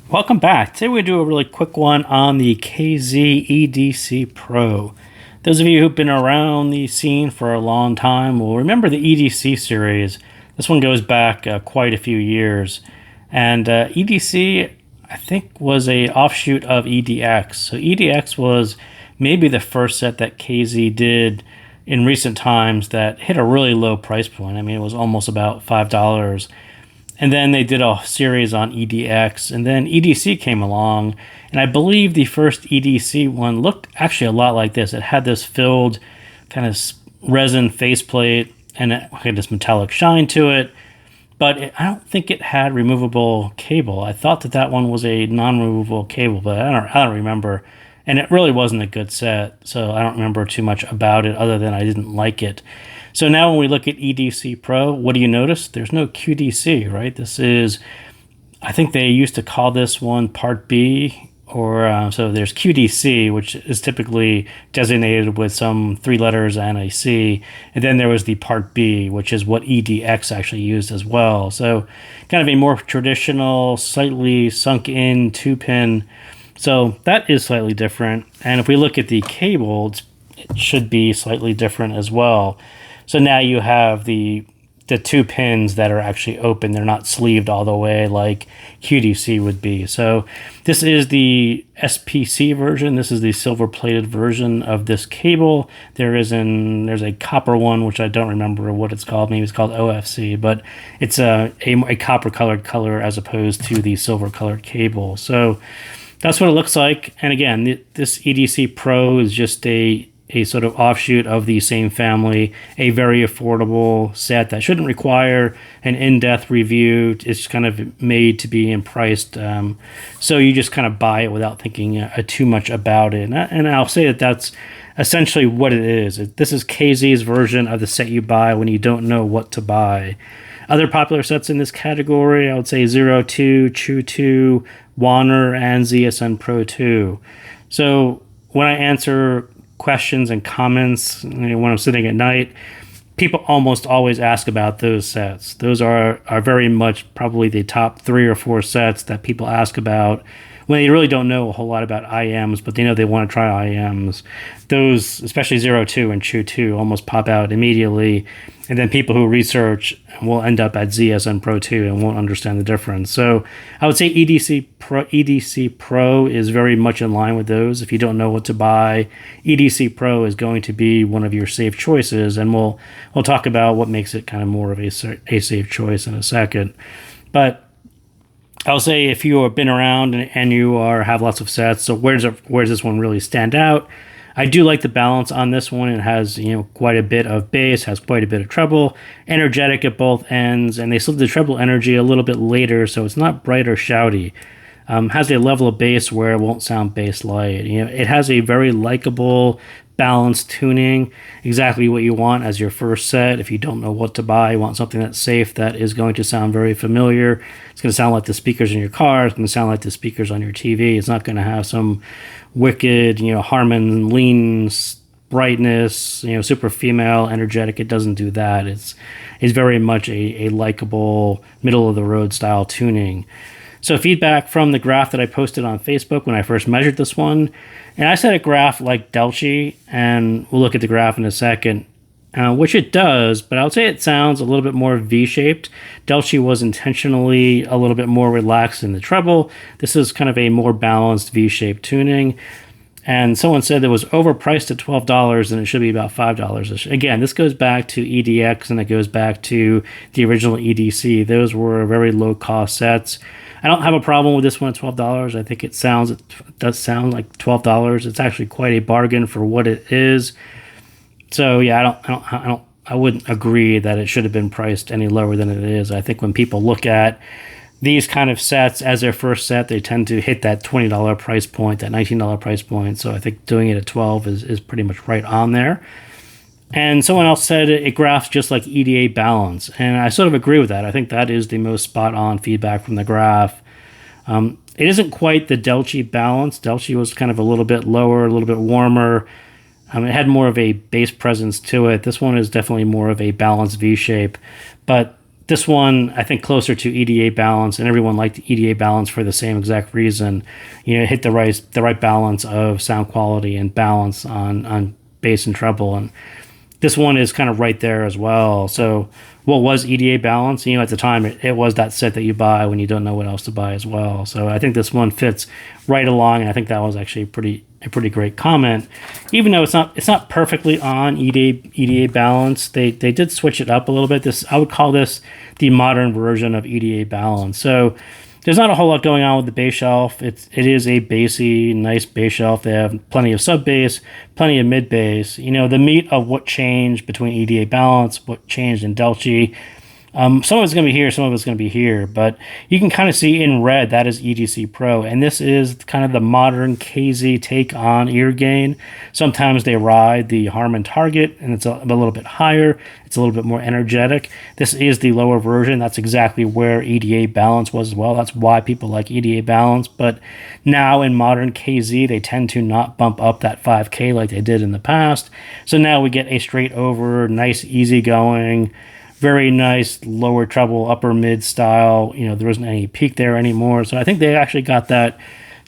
Welcome back. Today we do a really quick one on the KZ EDC Pro. Those of you who've been around the scene for a long time will remember the EDC series. This one goes back quite a few years. And EDC, I think, was a offshoot of EDX. So EDX was maybe the first set that KZ did in recent times that hit a really low price point. I mean, it was almost about $5. And then they did a series on EDX, and then EDC came along, and I believe the first EDC one looked actually a lot like this. It had this filled kind of resin faceplate, and it had this metallic shine to it, but I don't think it had removable cable. I thought that one was a non-removable cable, but I don't remember. And it really wasn't a good set, so I don't remember too much about it other than I didn't like it. So now when we look at EDC Pro, what do you notice? There's no QDC, right? This is, I think they used to call this one Part B, or so there's QDC, which is typically designated with some 3 letters and a C. And then there was the Part B, which is what EDX actually used as well. So kind of a more traditional, slightly sunk in 2-pin. So that is slightly different. And if we look at the cable, it should be slightly different as well. So now you have the 2 pins that are actually open. They're not sleeved all the way like QDC would be. So this is the SPC version. This is the silver-plated version of this cable. There's a copper one, which I don't remember what it's called. Maybe it's called OFC, but it's a copper-colored color as opposed to the silver-colored cable. So that's what it looks like. And again, this EDC Pro is just a sort of offshoot of the same family, a very affordable set that shouldn't require an in-depth review. It's kind of made to be priced, so you just kind of buy it without thinking too much about it. And I'll say that that's essentially what it is. This is KZ's version of the set you buy when you don't know what to buy. Other popular sets in this category, I would say 02, Chu 2, Warner, and ZSN Pro 2. So when I answer questions and comments, when I'm sitting at night, people almost always ask about those sets. Those are very much probably the top 3 or 4 sets that people ask about when they really don't know a whole lot about IMs, but they know they want to try IMs. Those, especially 02 and Chu 2, almost pop out immediately. And then people who research will end up at ZSN Pro 2 and won't understand the difference. So I would say EDC Pro is very much in line with those. If you don't know what to buy, EDC Pro is going to be one of your safe choices. And we'll talk about what makes it kind of more of a safe choice in a second. But I'll say if you have been around and you have lots of sets, so where does this one really stand out? I do like the balance on this one. It has quite a bit of bass, has quite a bit of treble, energetic at both ends, and they slid the treble energy a little bit later, so it's not bright or shouty. Has a level of bass where it won't sound bass light. It has a very likable, balanced tuning, exactly what you want as your first set. If you don't know what to buy, you want something that's safe, that is going to sound very familiar. It's going to sound like the speakers in your car. It's going to sound like the speakers on your TV. It's not going to have some wicked, Harman lean brightness, super female, energetic. It doesn't do that. It's very much a likable, middle of the road style tuning. So feedback from the graph that I posted on Facebook when I first measured this one, and I set a graph like Delchi, and we'll look at the graph in a second, which it does, but I would say it sounds a little bit more V-shaped. Delchi was intentionally a little bit more relaxed in the treble. This is kind of a more balanced V-shaped tuning. And someone said it was overpriced at $12 and it should be about $5. Again, this goes back to EDX and it goes back to the original EDC. Those were very low-cost sets. I don't have a problem with this one at $12. I think it does sound like $12. It's actually quite a bargain for what it is. So yeah, I wouldn't agree that it should have been priced any lower than it is. I think when people look at these kind of sets as their first set, they tend to hit that $20 price point, that $19 price point. So I think doing it at $12 is pretty much right on there. And someone else said it graphs just like EDA balance. And I sort of agree with that. I think that is the most spot-on feedback from the graph. It isn't quite the Delchi balance. Delchi was kind of a little bit lower, a little bit warmer. It had more of a bass presence to it. This one is definitely more of a balanced V-shape. But This one, I think, closer to EDA balance, and everyone liked EDA balance for the same exact reason. It hit the right balance of sound quality and balance on bass and treble, and this one is kind of right there as well. So what was EDA balance? At the time, it was that set that you buy when you don't know what else to buy as well. So I think this one fits right along, and I think that was actually a pretty great comment. Even though it's not perfectly on EDA balance, they did switch it up a little bit. I would call this the modern version of EDA balance. So there's not a whole lot going on with the bass shelf. It is a bassy, nice bass shelf. They have plenty of sub bass, plenty of mid bass. The meat of what changed between EDA balance, what changed in Delchi. Some of it's going to be here, some of it's going to be here, but you can kind of see in red that is EDC Pro, and this is kind of the modern KZ take on ear gain. Sometimes they ride the Harman Target, and it's a little bit higher. It's a little bit more energetic. This is the lower version. That's exactly where EDA balance was as well. That's why people like EDA balance, but now in modern KZ, they tend to not bump up that 5K like they did in the past. So now we get a straight over, nice, easygoing, very nice lower treble, upper mid style. There isn't any peak there anymore. So I think they actually got that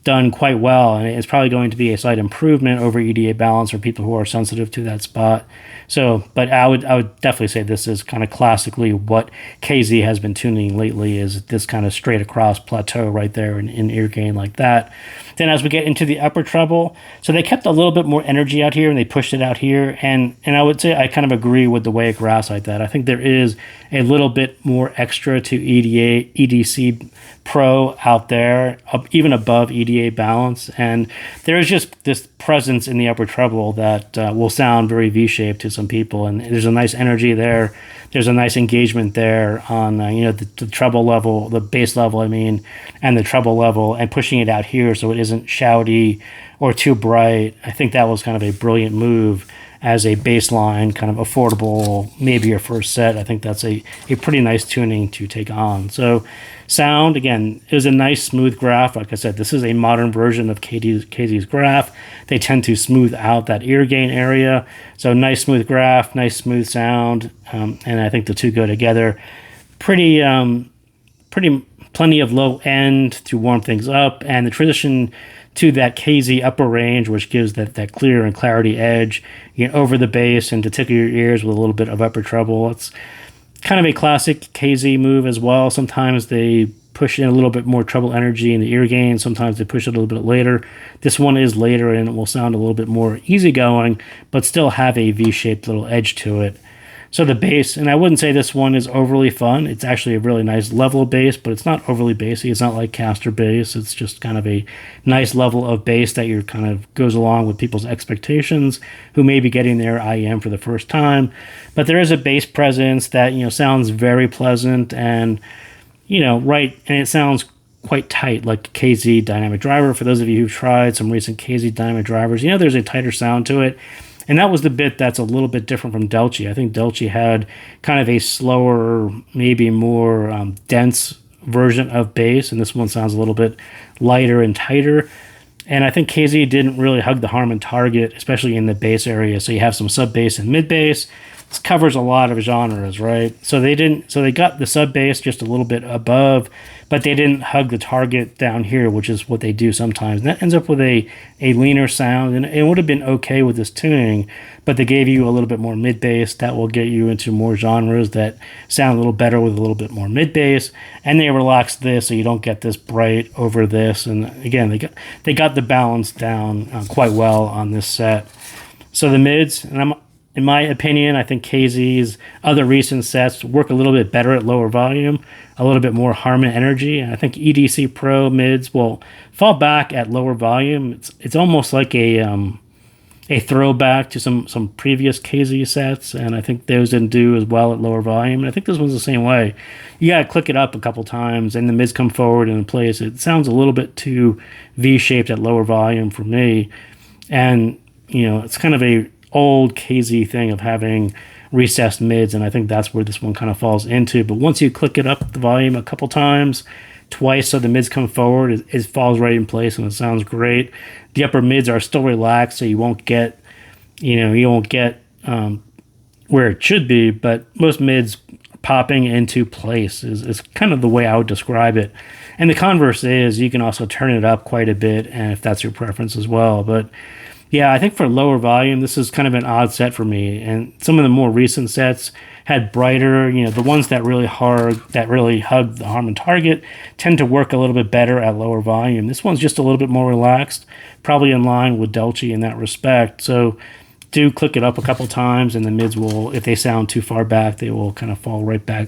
done quite well, and it's probably going to be a slight improvement over EDA balance for people who are sensitive to that spot. So, but I would definitely say this is kind of classically what KZ has been tuning lately, is this kind of straight across plateau right there in ear gain like that. Then as we get into the upper treble, so they kept a little bit more energy out here and they pushed it out here, and I would say I kind of agree with the way it graphs like that. I think there is a little bit more extra to EDC Pro out there, even above EDA balance, and there is just this presence in the upper treble that will sound very V-shaped to some people, and there's a nice energy there. There's a nice engagement there on the treble level, the bass level, and the treble level, and pushing it out here so it isn't shouty or too bright. I think that was kind of a brilliant move as a baseline, kind of affordable, maybe your first set. I think that's a pretty nice tuning to take on. So sound, again, is a nice smooth graph. Like I said, this is a modern version of KZ's graph. They tend to smooth out that ear gain area. So nice smooth graph, nice smooth sound, and I think the two go together. Pretty plenty of low end to warm things up, and the transition to that KZ upper range, which gives that clear and clarity edge over the bass and to tickle your ears with a little bit of upper treble. It's kind of a classic KZ move as well. Sometimes they push in a little bit more treble energy in the ear gain. Sometimes they push it a little bit later. This one is later, and it will sound a little bit more easygoing, but still have a V-shaped little edge to it. So the bass, and I wouldn't say this one is overly fun. It's actually a really nice level of bass, but it's not overly bassy. It's not like caster bass. It's just kind of a nice level of bass that you kind of goes along with people's expectations who may be getting their IEM for the first time. But there is a bass presence that sounds very pleasant and right, and it sounds quite tight, like KZ dynamic driver. For those of you who've tried some recent KZ dynamic drivers, there's a tighter sound to it. And that was the bit that's a little bit different from Delchi. I think Delchi had kind of a slower, maybe more dense version of bass, and this one sounds a little bit lighter and tighter. And I think KZ didn't really hug the Harman target, especially in the bass area. So you have some sub bass and mid bass. This covers a lot of genres, right? So they got the sub bass just a little bit above, but they didn't hug the target down here, which is what they do sometimes. And that ends up with a leaner sound, and it would have been okay with this tuning, but they gave you a little bit more mid bass. That will get you into more genres that sound a little better with a little bit more mid bass, and they relaxed this so you don't get this bright over this. And again, they got the balance down quite well on this set. So the mids, and in my opinion, I think KZ's other recent sets work a little bit better at lower volume, a little bit more Harman energy. And I think EDC Pro mids will fall back at lower volume. It's almost like a throwback to some previous KZ sets, and I think those didn't do as well at lower volume. And I think this one's the same way. You gotta click it up a couple times, and the mids come forward and in place. It sounds a little bit too V-shaped at lower volume for me, and it's kind of a old KZ thing of having recessed mids, and I think that's where this one kind of falls into. But once you click it up the volume a couple times, twice, so the mids come forward, it falls right in place and it sounds great. The upper mids are still relaxed, so you won't get where it should be, but most mids are popping into place is kind of the way I would describe it. And the converse is you can also turn it up quite a bit, and if that's your preference as well. But yeah, I think for lower volume, this is kind of an odd set for me. And some of the more recent sets had brighter, the ones that really hug the Harman target tend to work a little bit better at lower volume. This one's just a little bit more relaxed, probably in line with Dolce in that respect. So do click it up a couple times, and the mids will, if they sound too far back, they will kind of fall right back,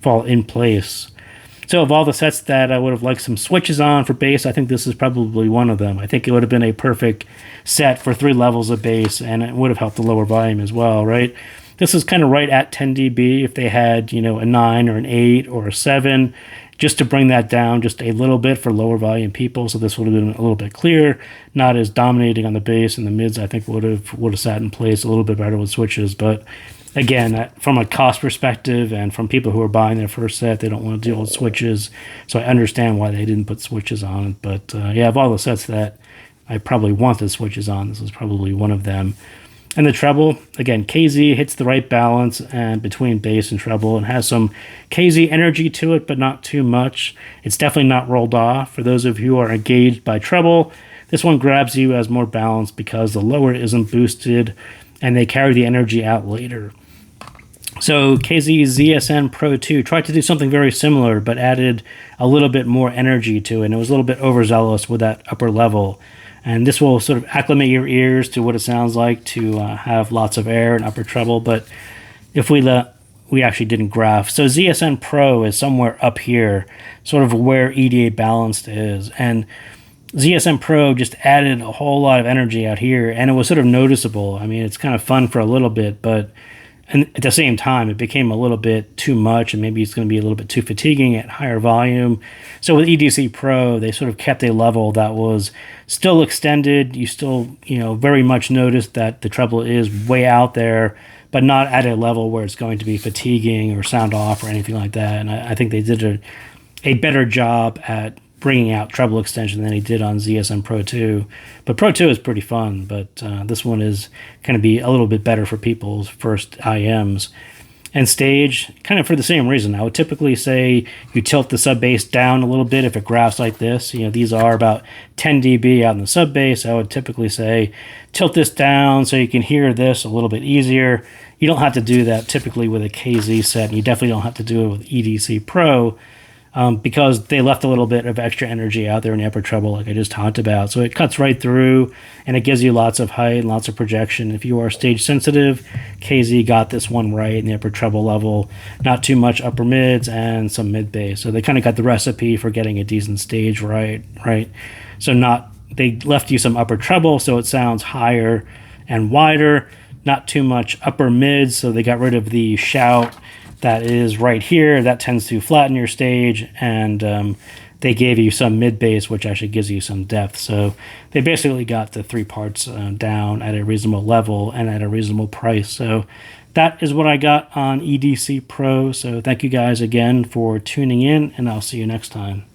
fall in place. So of all the sets that I would have liked some switches on for bass, I think this is probably one of them. I think it would have been a perfect set for 3 levels of bass, and it would have helped the lower volume as well, right? This is kind of right at 10 dB if they had, a 9 or an 8 or a 7, just to bring that down just a little bit for lower volume people. So this would have been a little bit clearer, not as dominating on the bass, and the mids I think would have sat in place a little bit better with switches. But again, from a cost perspective and from people who are buying their first set, they don't want to deal with switches. So I understand why they didn't put switches on it. But yeah, of all the sets that I probably wanted switches on, this is probably one of them. And the treble, again, KZ hits the right balance and between bass and treble and has some KZ energy to it, but not too much. It's definitely not rolled off. For those of you who are engaged by treble, this one grabs you as more balanced because the lower isn't boosted and they carry the energy out later. So KZ ZSN Pro 2 tried to do something very similar, but added a little bit more energy to it, and it was a little bit overzealous with that upper level. And this will sort of acclimate your ears to what it sounds like to have lots of air and upper treble. But if we actually didn't graph. So ZSN Pro is somewhere up here, sort of where EDA balanced is. And ZSN Pro just added a whole lot of energy out here, and it was sort of noticeable. I mean, it's kind of fun for a little bit, but and at the same time, it became a little bit too much, and maybe it's going to be a little bit too fatiguing at higher volume. So with EDC Pro, they sort of kept a level that was still extended. You still, very much notice that the treble is way out there, but not at a level where it's going to be fatiguing or sound off or anything like that. And I think they did a better job at bringing out treble extension than he did on ZSM Pro 2. But Pro 2 is pretty fun, but this one is going to be a little bit better for people's first IMs. And stage, kind of for the same reason. I would typically say you tilt the sub bass down a little bit if it graphs like this. These are about 10 dB out in the sub bass. I would typically say tilt this down so you can hear this a little bit easier. You don't have to do that typically with a KZ set, and you definitely don't have to do it with EDC Pro. Because they left a little bit of extra energy out there in the upper treble like I just talked about. So it cuts right through, and it gives you lots of height and lots of projection. If you are stage sensitive, KZ got this one right in the upper treble level. Not too much upper mids and some mid bass. So they kind of got the recipe for getting a decent stage right? So they left you some upper treble so it sounds higher and wider. Not too much upper mids, so they got rid of the shout that is right here. That tends to flatten your stage, and they gave you some mid bass, which actually gives you some depth. So they basically got the 3 parts down at a reasonable level and at a reasonable price. So that is what I got on EDC Pro. So thank you guys again for tuning in, and I'll see you next time.